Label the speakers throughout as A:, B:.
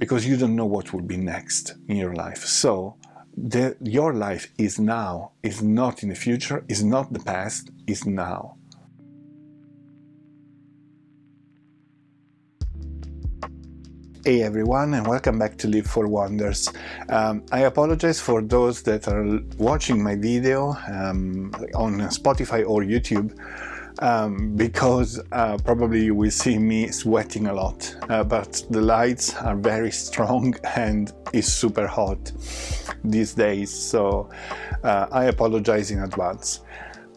A: because you don't know what will be next in your life. So your life is now, is not in the future, is not the past, is now. Hey everyone, and welcome back to Live for Wonders. I apologize for those that are watching my video on Spotify or YouTube, because probably you will see me sweating a lot, but the lights are very strong and it's super hot these days, so I apologize in advance.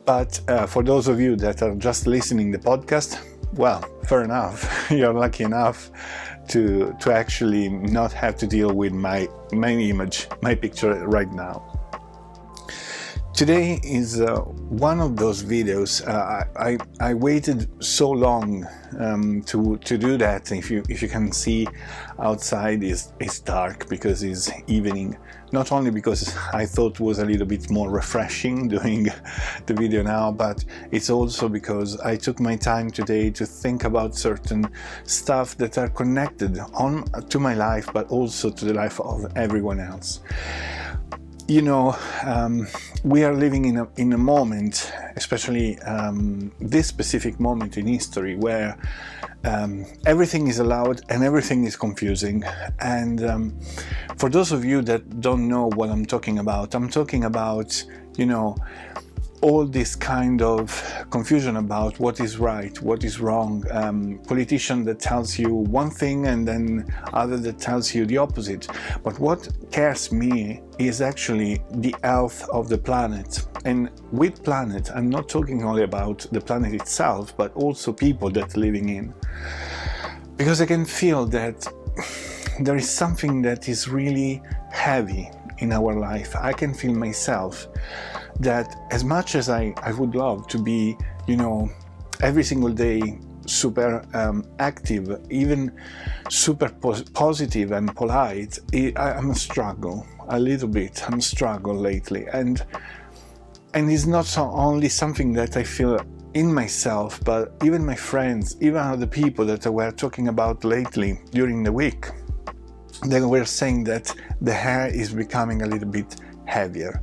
A: But for those of you that are just listening to the podcast, well, fair enough. You're lucky enough to actually not have to deal with my image, my picture right now. Today is one of those videos. I waited so long to do that. If you can see outside, it's dark because it's evening. Not only because I thought it was a little bit more refreshing doing the video now, but it's also because I took my time today to think about certain stuff that are connected to my life, but also to the life of everyone else. You know, we are living in a moment, especially this specific moment in history, where everything is allowed and everything is confusing. And for those of you that don't know what I'm talking about, you know, all this kind of confusion about what is right, what is wrong, politician that tells you one thing and then other that tells you the opposite. But what cares me is actually the health of the planet. And with planet, I'm not talking only about the planet itself, but also people that are living in. Because I can feel that there is something that is really heavy in our life. I can feel myself that as much as I would love to be, you know, every single day super active, even super positive and polite, I'm a struggle a little bit. I'm a struggle lately, and it's not only something that I feel in myself, but even my friends, even other people that I were talking about lately during the week, they were saying that the hair is becoming a little bit heavier.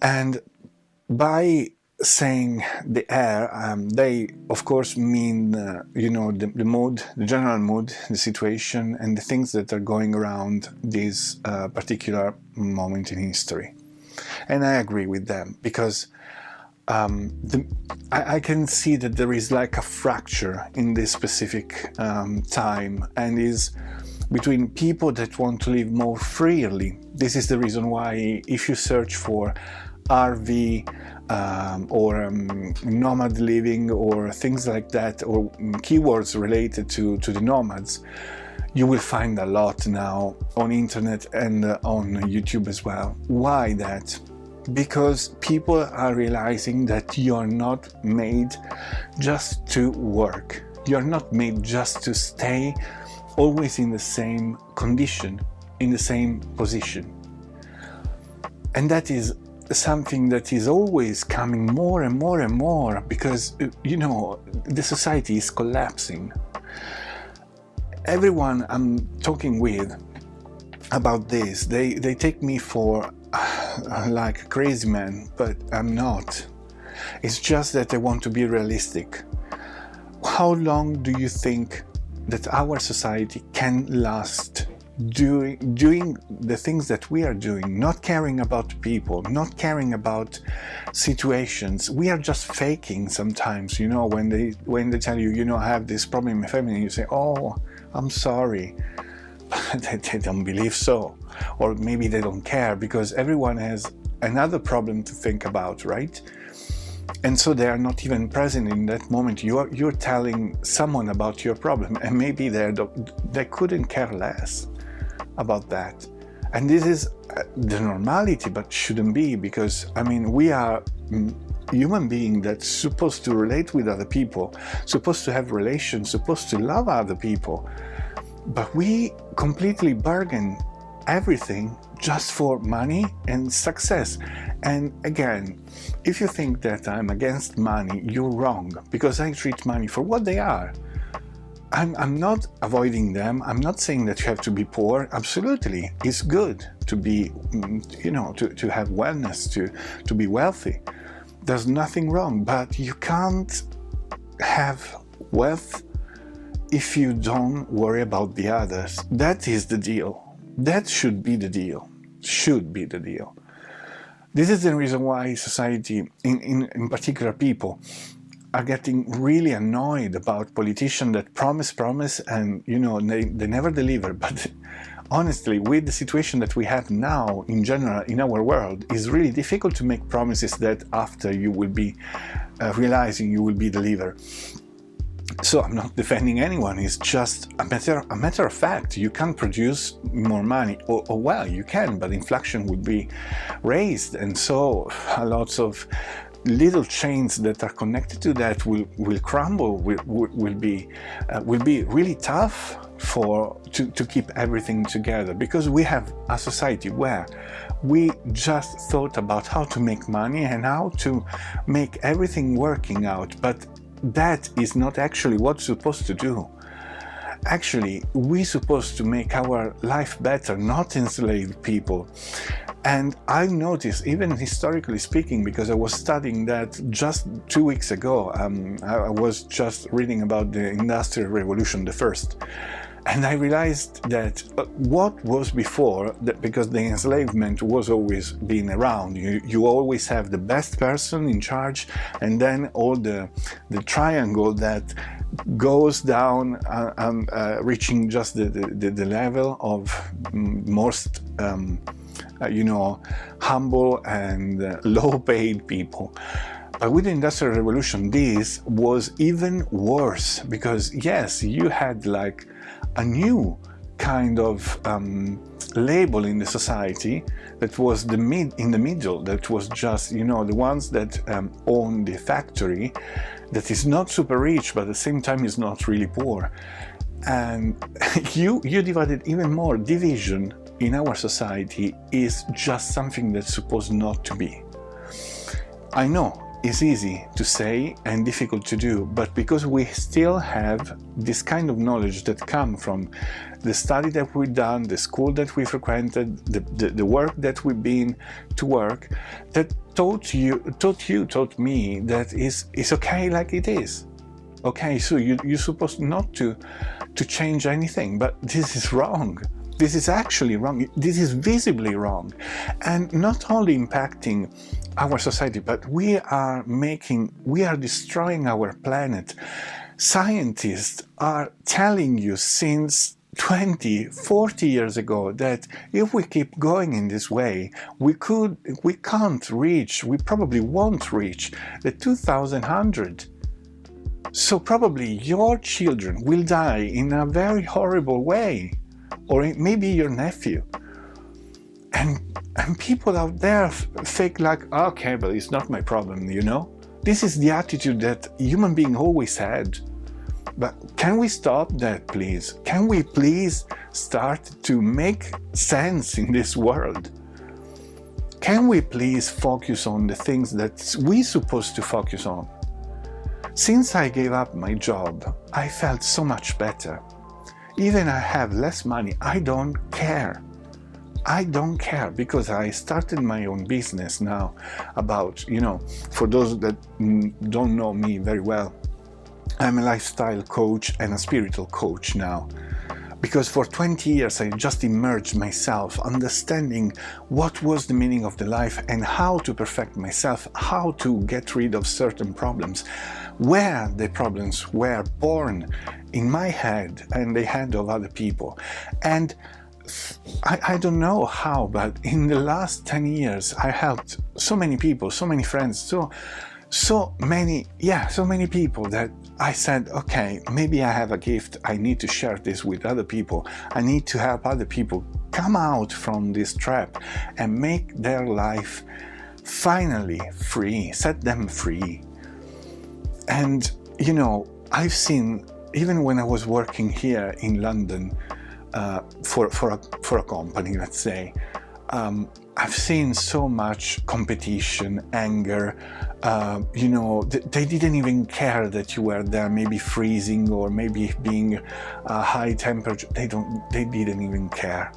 A: And by saying the air, they of course mean, you know, the mood, the general mood, the situation, and the things that are going around this particular moment in history. And I agree with them, because I can see that there is like a fracture in this specific time, and is between people that want to live more freely. This is the reason why if you search for RV or nomad living or things like that, or keywords related to the nomads, you will find a lot now on internet and on YouTube as well. Why that? Because people are realizing that you're not made just to work. You're not made just to stay always in the same condition, in the same position. And that is something that is always coming more and more and more, because, you know, the society is collapsing. Everyone I'm talking with about this, they take me for like a crazy man, but I'm not. It's just that I want to be realistic. How long do you think that our society can last doing the things that we are doing, not caring about people, not caring about situations? We are just faking sometimes, you know, when they tell you, you know, I have this problem in my family, and you say, oh, I'm sorry. They don't believe so, or maybe they don't care, because everyone has another problem to think about, right? And so they are not even present in that moment. You're telling someone about your problem, and maybe they couldn't care less about that. And this is the normality, but shouldn't be, because I mean, we are human beings that's supposed to relate with other people, supposed to have relations, supposed to love other people. But we completely bargain everything just for money and success. And again, if you think that I'm against money, you're wrong, because I treat money for what they are. I'm not avoiding them. I'm not saying that you have to be poor. Absolutely, it's good to be, to have wellness, to be wealthy. There's nothing wrong, but you can't have wealth if you don't worry about the others. That is the deal. That should be the deal. Should be the deal. This is the reason why society, in particular people, are getting really annoyed about politicians that promise, and they never deliver. But honestly, with the situation that we have now in general in our world, it's really difficult to make promises that after you will be realizing you will be delivered. So I'm not defending anyone. It's just a matter of fact. You can produce more money, or well, you can, but inflation will be raised, and so lots of little chains that are connected to that will crumble. Will be really tough to keep everything together, because we have a society where we just thought about how to make money and how to make everything working out, but that is not actually what we're supposed to do. Actually, we're supposed to make our life better, not enslave people. And I noticed, even historically speaking, because I was studying that just 2 weeks ago, I was just reading about the Industrial Revolution, the first. And I realized that what was before, because the enslavement was always been around, you always have the best person in charge, and then all the triangle that goes down reaching just the level of most humble and low-paid people. But with the Industrial Revolution, this was even worse, because yes, you had like a new kind of label in the society that was in the middle, that was just, the ones that own the factory, that is not super rich, but at the same time is not really poor. And you divided even more. Division in our society is just something that's supposed not to be. I know it's easy to say and difficult to do, but because we still have this kind of knowledge that come from the study that we've done, the school that we frequented, the work that we've been to work, that taught me that it's okay like it is. Okay, so you're supposed not to change anything, but this is wrong. This is actually wrong. This is visibly wrong, and not only impacting our society, but we are destroying our planet. Scientists are telling you since 20, 40 years ago that if we keep going in this way, we probably won't reach the 2100. So probably your children will die in a very horrible way, or maybe your nephew. And people out there fake like, okay, but it's not my problem, This is the attitude that human beings always had. But can we stop that, please? Can we please start to make sense in this world? Can we please focus on the things that we're supposed to focus on? Since I gave up my job, I felt so much better. Even I have less money, I don't care. I don't care, because I started my own business now about, for those that don't know me very well, I'm a lifestyle coach and a spiritual coach now. Because for 20 years I just immersed myself, understanding what was the meaning of the life and how to perfect myself, how to get rid of certain problems, where the problems were born in my head and the head of other people. And I don't know how, but in the last 10 years I helped so many people, so many friends, so many people that I said, okay, maybe I have a gift, I need to share this with other people, I need to help other people come out from this trap and make their life finally free, set them free. And I've seen, even when I was working here in London for a company, let's say, I've seen so much competition, anger, You know, they didn't even care that you were there, maybe freezing or maybe being high temperature. They didn't even care.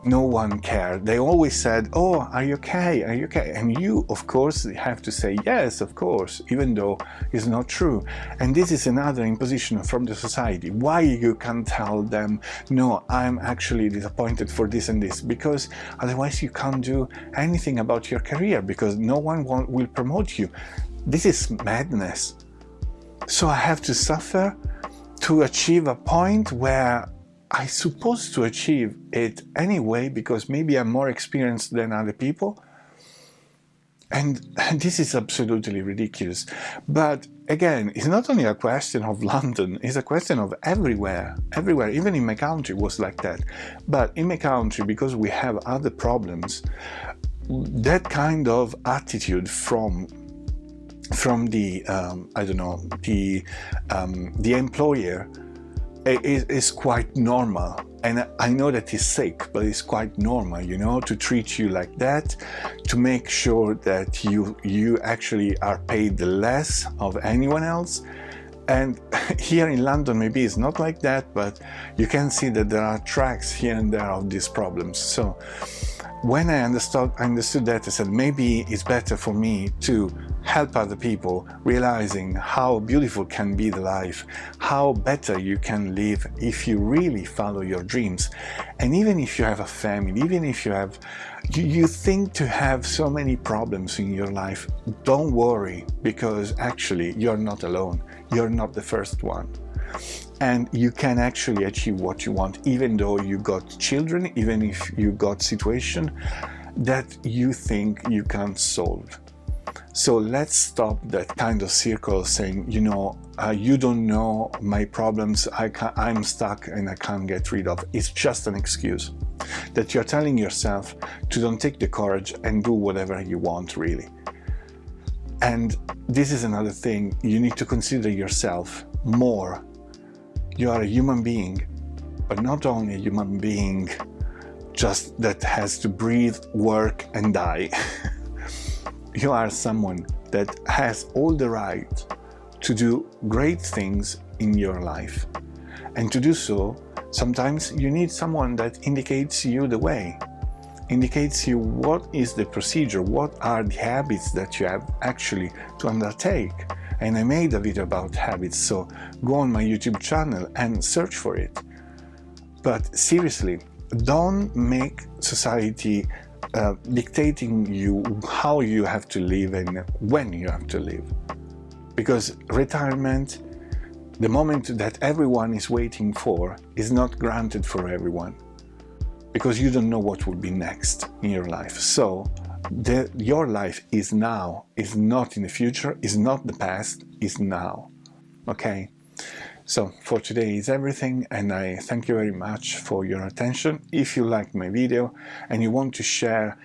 A: No one cared. They always said, "Oh, are you okay? Are you okay?" And you, of course, have to say, "Yes, of course," even though it's not true. And this is another imposition from the society. Why you can't tell them, "No, I'm actually disappointed for this and this," because otherwise you can't do anything about your career, because no one will promote you. This is madness. So I have to suffer to achieve a point where I'm supposed to achieve it anyway, because maybe I'm more experienced than other people. And this is absolutely ridiculous. But again, it's not only a question of London, it's a question of everywhere. Everywhere, even in my country was like that. But in my country, because we have other problems, that kind of attitude from the I don't know, the employer is quite normal. And I know that it's sick, but it's quite normal, you know, to treat you like that, to make sure that you actually are paid less of anyone else. And here in London, maybe it's not like that, but you can see that there are tracks here and there of these problems. So when I understood that, I said, maybe it's better for me to help other people, realizing how beautiful can be the life, how better you can live if you really follow your dreams. And even if you have a family, even if you think to have so many problems in your life, don't worry, because actually you're not alone. You're not the first one. And you can actually achieve what you want, even though you got children, even if you got situation that you think you can't solve. So let's stop that kind of circle saying, you know, you don't know my problems, I'm stuck and I can't get rid of. It's just an excuse that you're telling yourself to don't take the courage and do whatever you want, really. And this is another thing, you need to consider yourself more. You are a human being, but not only a human being just that has to breathe, work and die. You are someone that has all the right to do great things in your life. And to do so, sometimes you need someone that indicates you the way, indicates you what is the procedure, what are the habits that you have actually to undertake. And I made a video about habits, so go on my YouTube channel and search for it. But seriously, don't make society dictating you how you have to live and when you have to live. Because retirement, the moment that everyone is waiting for, is not granted for everyone. Because you don't know what will be next in your life. So your life is now, is not in the future, is not the past, is now. Okay? So for today is everything, and I thank you very much for your attention. If you liked my video and you want to share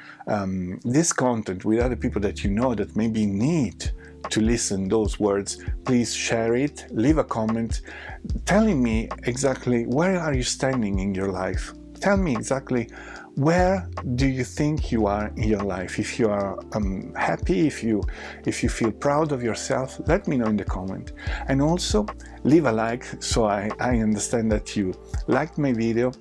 A: this content with other people that you know that maybe need to listen those words, please share it, leave a comment telling me exactly where are you standing in your life. Tell me exactly where do you think you are in your life. If you are happy, if you feel proud of yourself, let me know in the comment. And also leave a like so I understand that you liked my video,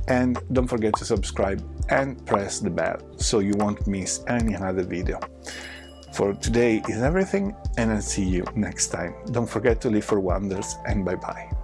A: and don't forget to subscribe and press the bell so you won't miss any other video. For today is everything, and I'll see you next time. Don't forget to live for wonders, and bye bye.